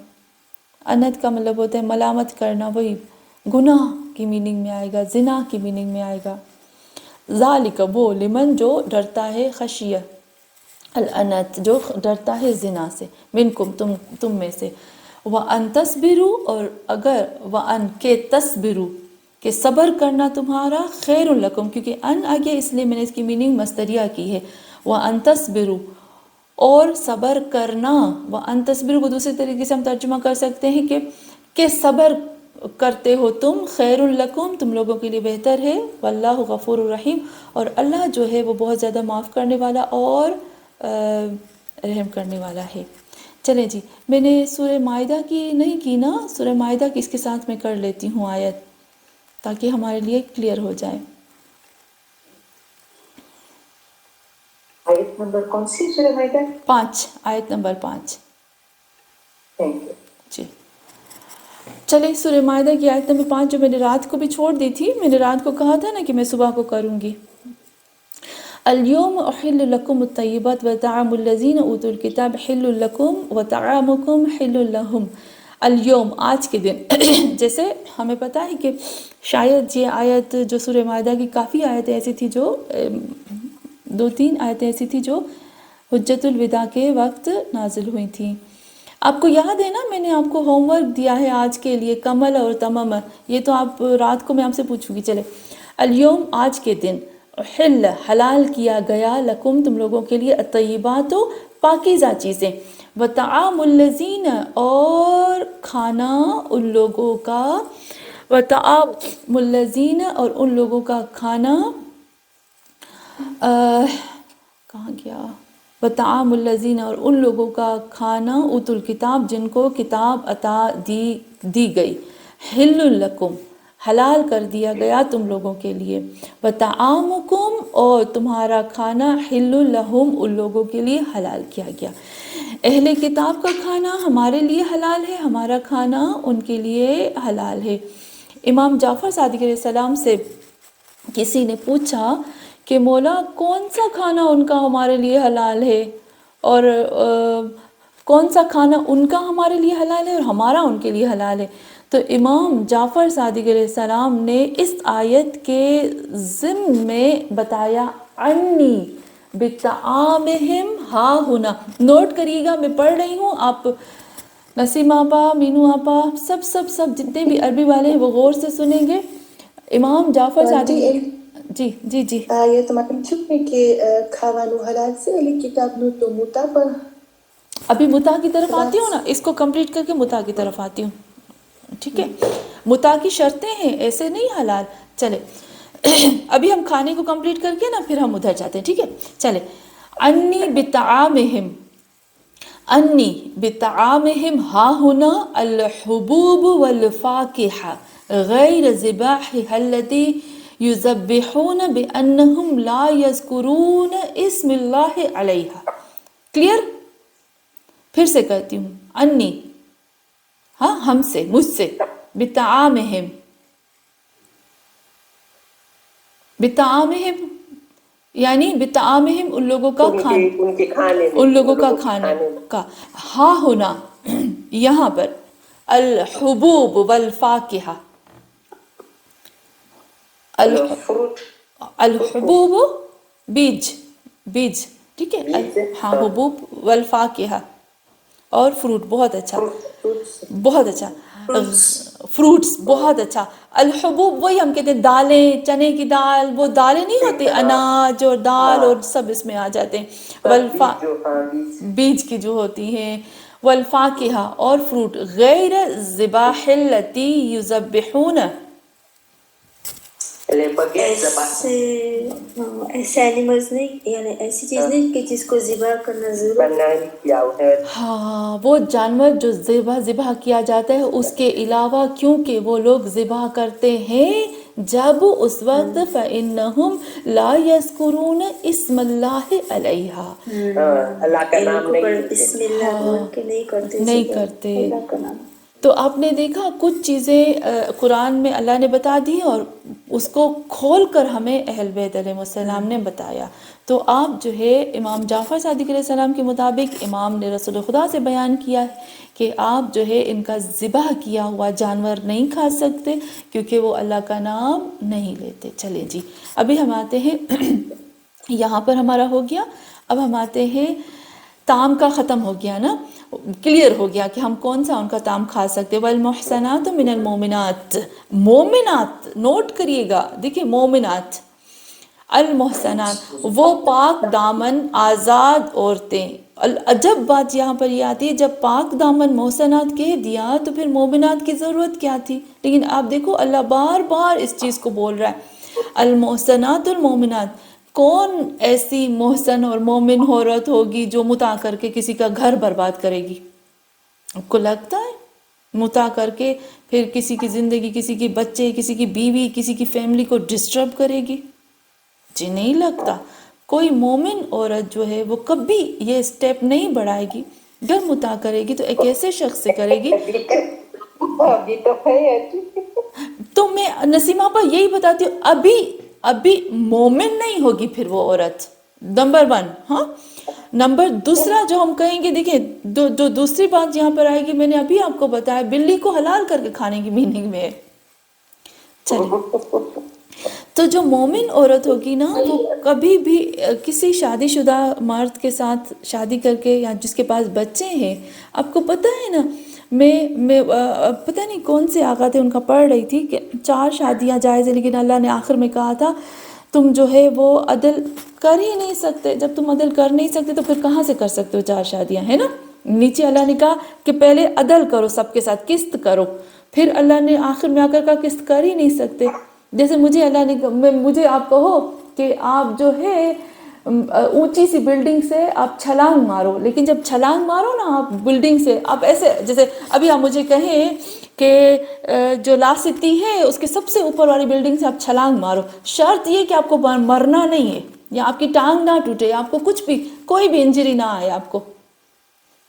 انت کا مطلب ہوتا ہے ملامت کرنا، وہی گناہ کی میننگ میں آئے گا، زنا کی میننگ میں آئے گا. ذالک، وہ، لمن جو ڈرتا ہے، خشیہ العنت جو ڈرتا ہے زنا سے، منکم تم میں سے. وَأَن تَصْبِرُوا، اور اگر، وَأَن کے تصبروا کہ صبر کرنا تمہارا، خیر لکم، کیونکہ ان آگے اس لیے میں نے اس کی میننگ مصدریہ کی ہے. وَأَن تَصْبِرُوا، اور صبر کرنا. وَأَن تَصْبِرُوا کو دوسرے طریقے سے ہم ترجمہ کر سکتے ہیں کہ صبر کرتے ہو تم، خیر لکم، تم لوگوں کے لیے بہتر ہے. واللہ غفور الرحیم، اور اللہ جو ہے وہ بہت زیادہ معاف کرنے والا اور رحم کرنے والا ہے. چلیں جی، میں نے سورہ مائدہ کی نہیں کی نا، سورہ مائدہ کی اس کے ساتھ میں کر لیتی ہوں آیت تاکہ ہمارے لیے کلیئر ہو جائے۔ آیت نمبر کون سی سورہ مائدہ؟ 5، آیت نمبر 5۔ Thank you. جی چلیں، سورہ مائدہ کی آیت نمبر 5 جو میں نے رات کو بھی چھوڑ دی تھی، میں نے رات کو کہا تھا نا کہ میں صبح کو کروں گی۔ اليوم احل لكم الطيبات وطعام الذين اوتوا الكتاب حل لكم وطعامكم حل لهم۔ اليوم آج کے دن جیسے ہمیں پتہ ہے کہ شاید یہ آیت جو سورہ مائدہ کی کافی آیتیں ایسی تھی جو 2-3 آیتیں ایسی تھی جو حجت الوداع کے وقت نازل ہوئی تھیں۔ آپ کو یاد ہے نا، میں نے آپ کو ہوم ورک دیا ہے آج کے لیے، کمل اور تمم، یہ تو آپ رات کو میں آپ سے پوچھوں گی۔ چلے، اليوم آج کے دن، حل حلال کیا گیا، لکم تم لوگوں کے لیے، الطیبات پاکیزہ چیزیں، وطعام الذین اور کھانا ان لوگوں کا، وطعام الذین اور ان لوگوں کا کھانا، کہاں گیا، وطعام الذین اور ان لوگوں کا کھانا، اوتوا الکتاب جن کو کتاب عطا دی گئی، حل لکم حلال کر دیا گیا تم لوگوں کے لیے، وطعامکم اور تمہارا کھانا، حل لہم ان لوگوں کے لیے حلال کیا گیا۔ اہل کتاب کا کھانا ہمارے لیے حلال ہے، ہمارا کھانا ان کے لیے حلال ہے۔ امام جعفر صادق علیہ السلام سے کسی نے پوچھا کہ مولا کون سا کھانا ان کا ہمارے لیے حلال ہے، اور کون سا کھانا ان کا ہمارے لیے حلال ہے اور ہمارا ان کے لیے حلال ہے؟ تو امام جعفر صادق علیہ السلام نے اس آیت کے ضمن میں بتایا، عنی بطعامہم ہا ہنا۔ نوٹ کریے گا، میں پڑھ رہی ہوں، آپ نسیم آپا، مینو آپا، سب جتنے بھی عربی والے ہیں وہ غور سے سنیں گے۔ امام جعفر صادق، جی جی جی، آیت maksud کہ کھاوانو حلال سے اہل کتاب نو تو متا پر ابھی متا کی طرف آتی ہوں نا، اس کو کمپلیٹ کر کے متا کی طرف آتی ہوں، ٹھیک ہے؟ متا کی شرطیں ہیں، ایسے نہیں حلال۔ چلے ابھی ہم کھانے کو کمپلیٹ کر کے نا پھر ہم ادھر جاتے ہیں، ٹھیک ہے؟ چلے، انی بطعامہم، انی بطعامہم ہا ہنا الحبوب والفاکہہ غیر ذبائحہ التی یذبحون بانہم لا یذکرون اسم اللہ علیہا۔ کلیئر؟ پھر سے کرتی ہوں، انی، ہاں ہم سے، مجھ سے، بطعامہم، بطعامہم یعنی بطعامہم ان لوگوں کا کھانا، ان کے کھانے میں، ان لوگوں کا کھانے کا، ہا ہونا یہاں پر الحبوب والفاکہہ، فروٹ، الحبوب بیج، ٹھیک ہے؟ ہاں، حبوب والفاکہہ اور فروٹ، بہت اچھا بہت اچھا، فروٹس، بہت اچھا۔ الحبوب وہی ہم کہتے ہیں دالیں، چنے کی دال، وہ دالیں نہیں ہوتی، اناج اور دال اور سب اس میں آ جاتے ہیں، بیج کی جو ہوتی ہیں، والفاکہہ اور فروٹ، غیر ذبائح التی یذبحون، ایسے اینیملز نہیں، یعنی ایسی چیز نہیں کہ جس کو ذبح کرنا ضرورت ہے۔ ہاں، وہ جانور جو ذبح کیا جاتا ہے اس کے علاوہ، کیونکہ وہ لوگ ذبح کرتے ہیں جب اس وقت فَإِنَّهُمْ لَا يَذْكُرُونَ اسم اللہ علیہا، اللہ کا نام نہیں بسم اللہ بول کے نہیں کرتے اللہ کا نام۔ تو آپ نے دیکھا کچھ چیزیں قرآن میں اللہ نے بتا دی اور اس کو کھول کر ہمیں اہل بیت علیہ السلام نے بتایا۔ تو آپ جو ہے امام جعفر صادق علیہ السلام کے مطابق امام نے رسول خدا سے بیان کیا ہے کہ آپ جو ہے ان کا ذبح کیا ہوا جانور نہیں کھا سکتے کیونکہ وہ اللہ کا نام نہیں لیتے۔ چلیں جی، ابھی ہم آتے ہیں یہاں پر ہمارا ہو گیا، اب ہم آتے ہیں طعام کا، ختم ہو گیا نا، کلیئر ہو گیا کہ ہم کون سا ان کا طعام کھا سکتے۔ والمحصنات من المؤمنات، مومنات، نوٹ کریے گا، دیکھیں مومنات، المحصنات وہ پاک دامن آزاد عورتیں۔ عجب بات یہاں پر یہ آتی ہے، جب پاک دامن محصنات کہہ دیا تو پھر مومنات کی ضرورت کیا تھی؟ لیکن آپ دیکھو اللہ بار بار اس چیز کو بول رہا ہے، المحصنات المومنات۔ کون ایسی محسن اور مومن عورت ہوگی جو متا کر کے کسی کا گھر برباد کرے گی؟ آپ کو لگتا ہے متا کر کے پھر کسی کی زندگی، کسی کے بچے، کسی کی بیوی، کسی کی فیملی کو ڈسٹرب کرے گی؟ جی نہیں لگتا. کوئی مومن عورت جو ہے وہ کبھی یہ سٹیپ نہیں بڑھائے گی. اگر متا کرے گی تو ایک ایسے شخص سے کرے گی. ابھی تو ہے ایسی. تو میں نسیمہ پر یہی بتاتی ہوں، ابھی مومن نہیں ہوگی پھر وہ عورت، نمبر 1. ہاں، نمبر دوسرا جو ہم کہیں گے، دیکھیں جو دوسری بات یہاں پر آئے گی، میں نے ابھی آپ کو بتایا بلی کو حلال کر کے کھانے کی میننگ میں ہے. چلیں، تو جو مومن عورت ہوگی نا، وہ کبھی بھی کسی شادی شدہ مرد کے ساتھ شادی کر کے، یا جس کے پاس بچے ہیں، آپ کو پتہ ہے نا، میں پتہ نہیں کون سے آقا تھے، ان کا پڑھ رہی تھی کہ 4 شادیاں جائز ہیں، لیکن اللہ نے آخر میں کہا تھا تم جو ہے وہ عدل کر ہی نہیں سکتے. جب تم عدل کر نہیں سکتے تو پھر کہاں سے کر سکتے ہو 4 شادیاں، ہے نا. نیچے اللہ نے کہا کہ پہلے عدل کرو، سب کے ساتھ قسط کرو. پھر اللہ نے آخر میں آ کر کہا قسط کر ہی نہیں سکتے. جیسے مجھے اللہ نے مجھے آپ کہو کہ آپ جو ہے اونچی سی بلڈنگ سے آپ چھلانگ مارو، لیکن جب چھلانگ مارو نا آپ بلڈنگ سے، آپ ایسے، جیسے ابھی آپ مجھے کہیں کہ جو لاستی ہے اس کے سب سے اوپر والی بلڈنگ سے آپ چھلانگ مارو، شرط یہ کہ آپ کو مرنا نہیں ہے، یا آپ کی ٹانگ نہ ٹوٹے، یا آپ کو کچھ بھی، کوئی بھی انجری نہ آئے آپ کو.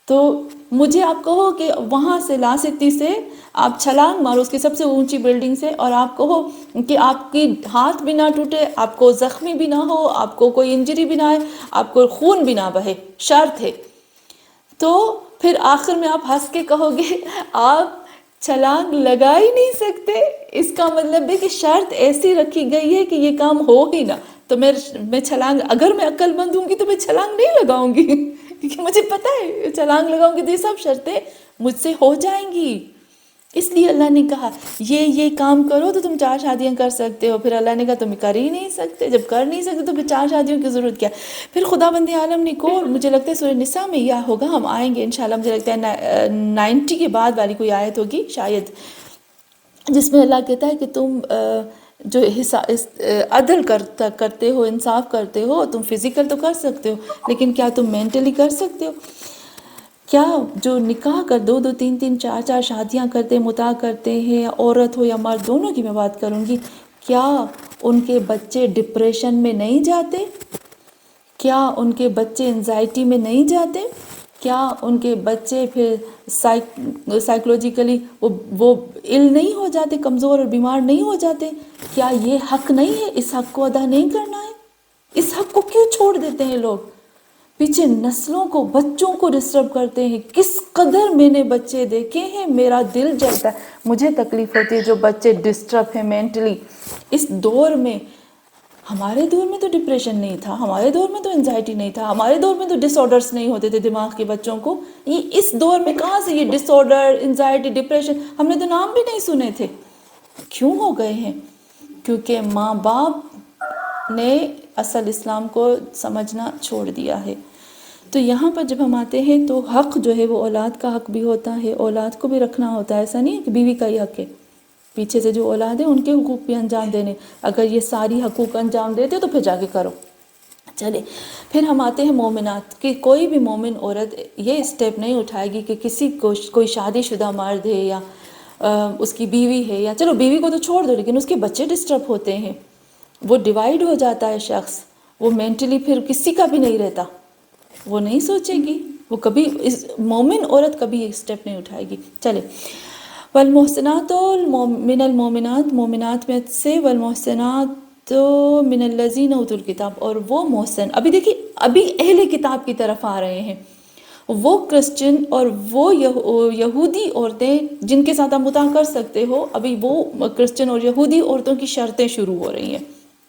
تو مجھے آپ کہو کہ وہاں سے لاستی سے آپ چھلانگ مارو اس کی سب سے اونچی بلڈنگ سے، اور آپ کہو کہ آپ کی ہاتھ بھی نہ ٹوٹے، آپ کو زخمی بھی نہ ہو، آپ کو کوئی انجری بھی نہ آئے، آپ کو خون بھی نہ بہے، شرط ہے. تو پھر آخر میں آپ ہنس کے کہو گے آپ چھلانگ لگا ہی نہیں سکتے. اس کا مطلب ہے کہ شرط ایسی رکھی گئی ہے کہ یہ کام ہو ہی نہ. تو میں چھلانگ، اگر میں عقل مند ہوں گی تو میں چھلانگ نہیں لگاؤں گی، کیونکہ مجھے پتہ ہے چھلانگ لگاؤں گی تو یہ سب شرطیں مجھ سے ہو جائیں گی. اس لیے اللہ نے کہا یہ کام کرو تو تم 4 شادیاں کر سکتے ہو. پھر اللہ نے کہا تم کر ہی نہیں سکتے، جب کر نہیں سکتے تو پھر 4 شادیوں کی ضرورت کیا. پھر خدا بند عالم نے کو، مجھے لگتا ہے سورہ نساء میں یہ ہوگا، ہم آئیں گے انشاءاللہ، مجھے لگتا ہے 90 کے بعد والی کوئی آیت ہوگی شاید، جس میں اللہ کہتا ہے کہ تم جو عدل کرتے ہو، انصاف کرتے ہو، تم فزیکل تو کر سکتے ہو، لیکن کیا تم مینٹلی کر سکتے ہو؟ کیا جو نکاح کر 2 3 4 شادیاں کرتے، متا کرتے ہیں، عورت ہو یا مرد، دونوں کی میں بات کروں گی، کیا ان کے بچے ڈپریشن میں نہیں جاتے؟ کیا ان کے بچے انزائٹی میں نہیں جاتے؟ کیا ان کے بچے پھر سائیکولوجیکلی وہ ill نہیں ہو جاتے، کمزور اور بیمار نہیں ہو جاتے؟ کیا یہ حق نہیں ہے؟ اس حق کو ادا نہیں کرنا ہے؟ اس حق کو کیوں چھوڑ دیتے ہیں لوگ؟ پیچھے نسلوں کو، بچوں کو ڈسٹرب کرتے ہیں. کس قدر میں نے بچے دیکھے ہیں، میرا دل جلتا ہے، مجھے تکلیف ہوتی ہے جو بچے ڈسٹرب ہیں مینٹلی. اس دور میں، ہمارے دور میں تو ڈپریشن نہیں تھا، ہمارے دور میں تو انزائٹی نہیں تھا، ہمارے دور میں تو ڈس آرڈرس نہیں ہوتے تھے دماغ کے بچوں کو. یہ اس دور میں کہاں سے یہ ڈس آرڈر، انزائٹی، ڈپریشن، ہم نے تو نام بھی نہیں سنے تھے. کیوں ہو گئے ہیں؟ کیونکہ ماں باپ نے اصل اسلام کو سمجھنا چھوڑ دیا ہے. تو یہاں پر جب ہم آتے ہیں تو حق جو ہے وہ اولاد کا حق بھی ہوتا ہے، اولاد کو بھی رکھنا ہوتا ہے. ایسا نہیں ہے کہ بیوی کا ہی حق ہے، پیچھے سے جو اولاد ہے ان کے حقوق بھی انجام دینے. اگر یہ ساری حقوق انجام دیتے تو پھر جا کے کرو. چلے پھر ہم آتے ہیں مومنات کہ کوئی بھی مومن عورت یہ اسٹیپ نہیں اٹھائے گی کہ کسی کو، کوئی شادی شدہ مرد ہے یا اس کی بیوی ہے، یا چلو بیوی کو تو چھوڑ دو، لیکن اس کے بچے ڈسٹرب ہوتے ہیں، وہ ڈیوائیڈ ہو جاتا ہے شخص، وہ مینٹلی پھر کسی کا بھی نہیں رہتا، وہ نہیں سوچے گی، وہ کبھی مومن عورت کبھی یہ اسٹیپ نہیں اٹھائے گی. چلے والمحسنات من المومنات، مومنات میں سے، والمحسنات من الذین اوتوا الکتاب، اور وہ محسن، ابھی دیکھیے ابھی اہل کتاب کی طرف آ رہے ہیں، وہ کرسچن اور وہ یہودی عورتیں جن کے ساتھ آپ متا کر سکتے ہو. ابھی وہ کرسچن اور یہودی عورتوں کی شرطیں شروع ہو رہی ہیں.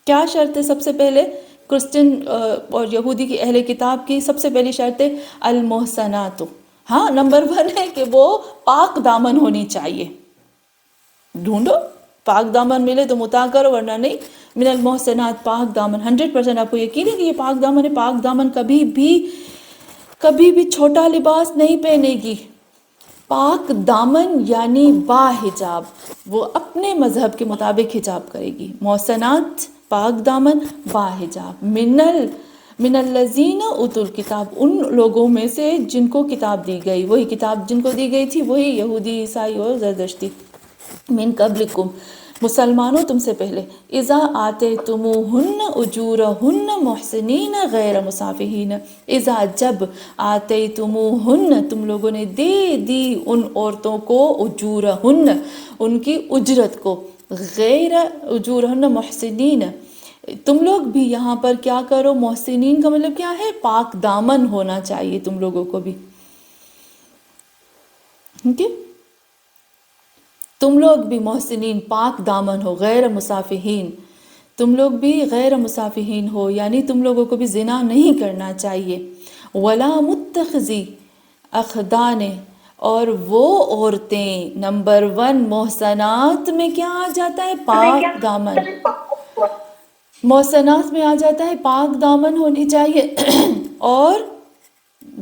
کیا شرط ہے؟ سب سے پہلے کرسچن اور یہودی کی اہل کتاب کی سب سے پہلی شرط ہے المحسنات. ہاں، نمبر 1 ہے کہ وہ پاک دامن ہونی چاہیے. ڈھونڈو، پاک دامن ملے تو متا کرو، ورنہ نہیں. من المحسنات، پاک دامن. 100% آپ کو یقین ہے کہ یہ پاک دامن ہے. پاک دامن کبھی بھی چھوٹا لباس نہیں پہنے گی. پاک دامن یعنی با حجاب، وہ اپنے مذہب کے مطابق حجاب کرے گی. محسنات، پاک دامن، با حجاب. من الذین اوتوا الکتاب، ان لوگوں میں سے جن کو کتاب دی گئی، وہی کتاب جن کو دی گئی تھی، وہی یہودی، عیسائی اور زرتشتی، من قبلکم، مسلمانوں تم سے پہلے، اذا آتیتموہن اجورہن محسنین غیر مصافحین، اذا جب آتیتموہن تم لوگوں نے دے دی ان عورتوں کو، اجورہن ان کی اجرت کو، غیر اجورہن محسنین، تم لوگ بھی یہاں پر کیا کرو، محسنین کا مطلب کیا ہے، پاک دامن ہونا چاہیے تم لوگوں کو بھی، ٹھیک ہے، تم لوگ بھی محسنین پاک دامن ہو، غیر مصافحین، تم لوگ بھی غیر مصافحین ہو، یعنی تم لوگوں کو بھی زنا نہیں کرنا چاہیے، ولا متخذی اخدان، اور وہ عورتیں، نمبر 1 محسنات میں کیا آ جاتا ہے، پاک دامن، محسنات میں آ جاتا ہے پاک دامن ہونی چاہیے اور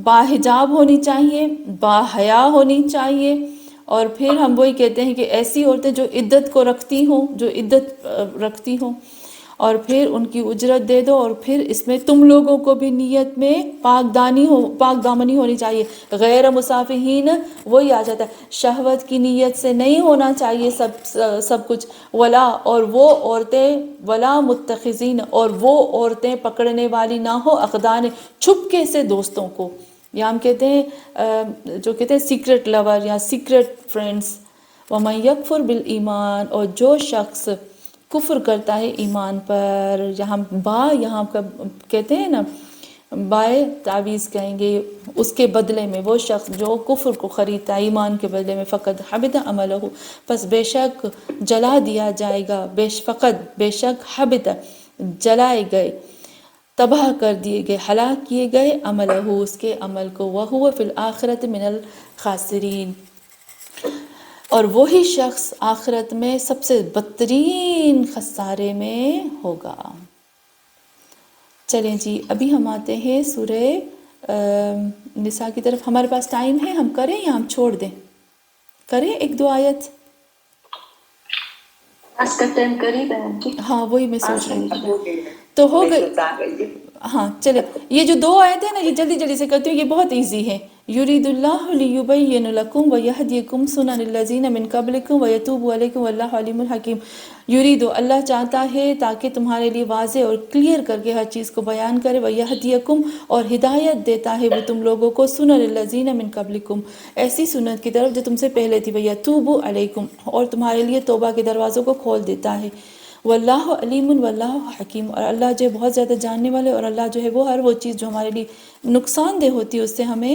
باحجاب ہونی چاہیے، باحیا ہونی چاہیے، اور پھر ہم وہی کہتے ہیں کہ ایسی عورتیں جو عدت کو رکھتی ہوں، جو عدت رکھتی ہوں، اور پھر ان کی اجرت دے دو، اور پھر اس میں تم لوگوں کو بھی نیت میں پاک دامنی ہونی چاہیے، غیر مصافحین وہی آ جاتا ہے، شہوت کی نیت سے نہیں ہونا چاہیے سب کچھ، ولا، اور وہ عورتیں، ولا متخذین، اور وہ عورتیں پکڑنے والی نہ ہو، اقدان چھپکے سے دوستوں کو، یا ہم کہتے ہیں جو کہتے ہیں سیکرٹ لور یا سیکرٹ فرینڈس، وَمَن يَكْفُرْ بِالْإِيمَانِ، اور جو شخص کفر کرتا ہے ایمان پر، یہاں کا کہتے ہیں نا، بائے تعویذ کہیں گے، اس کے بدلے میں، وہ شخص جو کفر کو خریدتا ہے ایمان کے بدلے میں، فقط حبط عملہ، پس بے شک جلا دیا جائے گا، بے شک حبط جلائے گئے، تباہ کر دیے گئے، ہلاک کیے گئے، عملہ اس کے عمل کو، وَهُوَ فِي الْآخِرَةِ مِنَ الْخَاسِرِينَ، اور وہی شخص آخرت میں سب سے بدترین خسارے میں ہوگا۔ چلیں جی، ابھی ہم آتے ہیں سورہ نساء کی طرف، ہمارے پاس ٹائم ہے، ہم کریں یا ہم چھوڑ دیں، کریں 1-2 آیت؟ آج کا ٹائم قریب ہے جی، ہاں وہی میں سوچ رہی تھی، تو ہو گئی، ہاں چلے، یہ جو 2 آیتیں ہیں نا، یہ جلدی جلدی سے کرتی ہوں، یہ بہت ایزی ہے، یرید اللہ لیبین لکم ویہدیکم سنن الذین من قبلکم ویتوب علیکم واللہ علیم الحکیم، یرید، اللہ چاہتا ہے تاکہ تمہارے لیے واضح اور کلیئر کر کے ہر چیز کو بیان کرے، ویہدیکم، اور ہدایت دیتا ہے وہ تم لوگوں کو، سنن الذین من قبلکم، ایسی سنت کی طرف جو تم سے پہلے تھی، ویتوب علیکم، اور تمہارے لیے توبہ کے دروازوں کو کھول دیتا ہے، واللہ علیم واللہ حکیم، اور اللہ جو ہے بہت زیادہ جاننے والے، اور اللہ جو ہے وہ ہر وہ چیز جو ہمارے لیے نقصان دہ ہوتی ہے اس سے ہمیں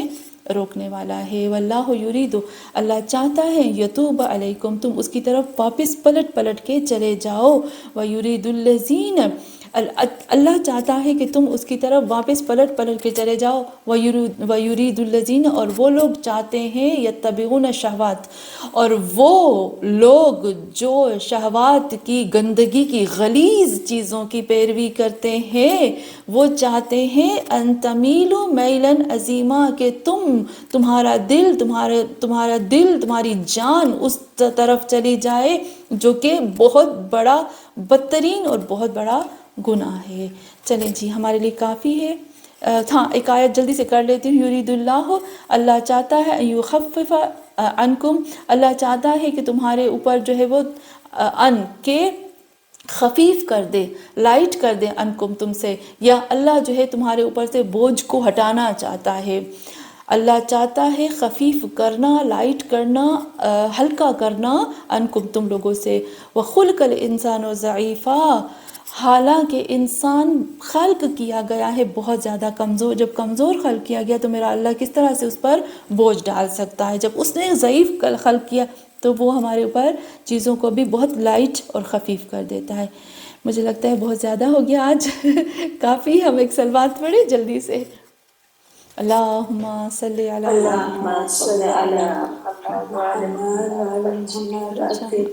روکنے والا ہے، واللہ یرید، اللہ چاہتا ہے، یتوب علیکم، تم اس کی طرف واپس پلٹ کے چلے جاؤ، ویرید الذین، اللہ چاہتا ہے کہ تم اس کی طرف واپس پلٹ کے چلے جاؤ، ویرید الذین، اور وہ لوگ چاہتے ہیں، یتبعون الشہوات، اور وہ لوگ جو شہوات کی، گندگی کی، غلیظ چیزوں کی پیروی کرتے ہیں، وہ چاہتے ہیں، ان تمیلوا میلا عظیما، کہ تمہارا دل، تمہاری جان اس طرف چلی جائے جو کہ بہت بڑا، بدترین اور بہت بڑا گناہ ہے۔ چلیں جی، ہمارے لیے کافی ہے، ہاں ایک آیت جلدی سے کر لیتی ہوں، یرید اللہ، اللہ چاہتا ہے، ان یخفف عنکم، اللہ چاہتا ہے کہ تمہارے اوپر جو ہے وہ کہ خفیف کر دے، لائٹ کر دے، عنکم تم سے، یا اللہ جو ہے تمہارے اوپر سے بوجھ کو ہٹانا چاہتا ہے، اللہ چاہتا ہے خفیف کرنا، لائٹ کرنا، ہلکا کرنا، عنکم تم لوگوں سے، وخلق الانسان ضعیفا، حالانکہ انسان خلق کیا گیا ہے بہت زیادہ کمزور، جب کمزور خلق کیا گیا تو میرا اللہ کس طرح سے اس پر بوجھ ڈال سکتا ہے، جب اس نے ضعیف خلق کیا تو وہ ہمارے اوپر چیزوں کو بھی بہت لائٹ اور خفیف کر دیتا ہے۔ مجھے لگتا ہے بہت زیادہ ہو گیا آج، کافی، ہم ایک سلوات پڑھیں جلدی سے، اللہم صلی علی اللہم صلی علی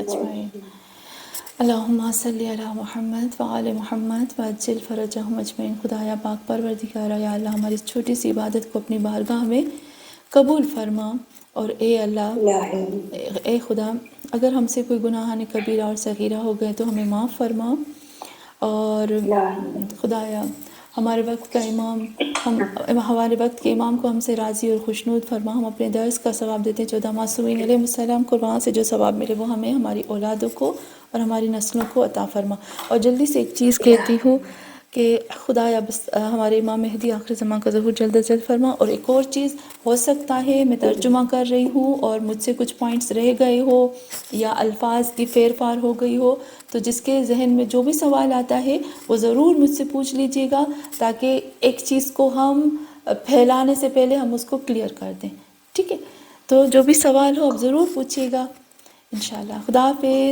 اجمعین، اللہم صلی علی محمد وآل محمد وعجل فرجہم اجمعین۔ خدایا پاک پروردگارا، یا اللہ ہماری اس چھوٹی سی عبادت کو اپنی بارگاہ میں قبول فرما، اور اے اللہ، اے خدا، اگر ہم سے کوئی گناہ کبیرہ اور صغیرہ ہو گئے تو ہمیں معاف فرما، اور خدایا ہمارے وقت کا امام ہمارے وقت کے امام کو ہم سے راضی اور خوشنود فرما. ہم اپنے درس کا ثواب دیتے ہیں 14 معصومین علیہ السلام کو, وہاں سے جو ثواب ملے وہ ہمیں, ہماری اولادوں کو اور ہماری نسلوں کو عطا فرما. اور جلدی سے ایک چیز کہتی ہوں کہ خدایا بس ہمارے امام مہدی آخر زمان کا ظہور جلد از جلد فرما. اور ایک اور چیز, ہو سکتا ہے میں ترجمہ کر رہی ہوں اور مجھ سے کچھ پوائنٹس رہ گئے ہو یا الفاظ کی پھیر پھار ہو گئی ہو, تو جس کے ذہن میں جو بھی سوال آتا ہے وہ ضرور مجھ سے پوچھ لیجیے گا, تاکہ ایک چیز کو ہم پھیلانے سے پہلے ہم اس کو کلیئر کر دیں. ٹھیک ہے, تو جو بھی سوال ہو آپ ضرور پوچھیے گا انشاءاللہ. خدا حافظ.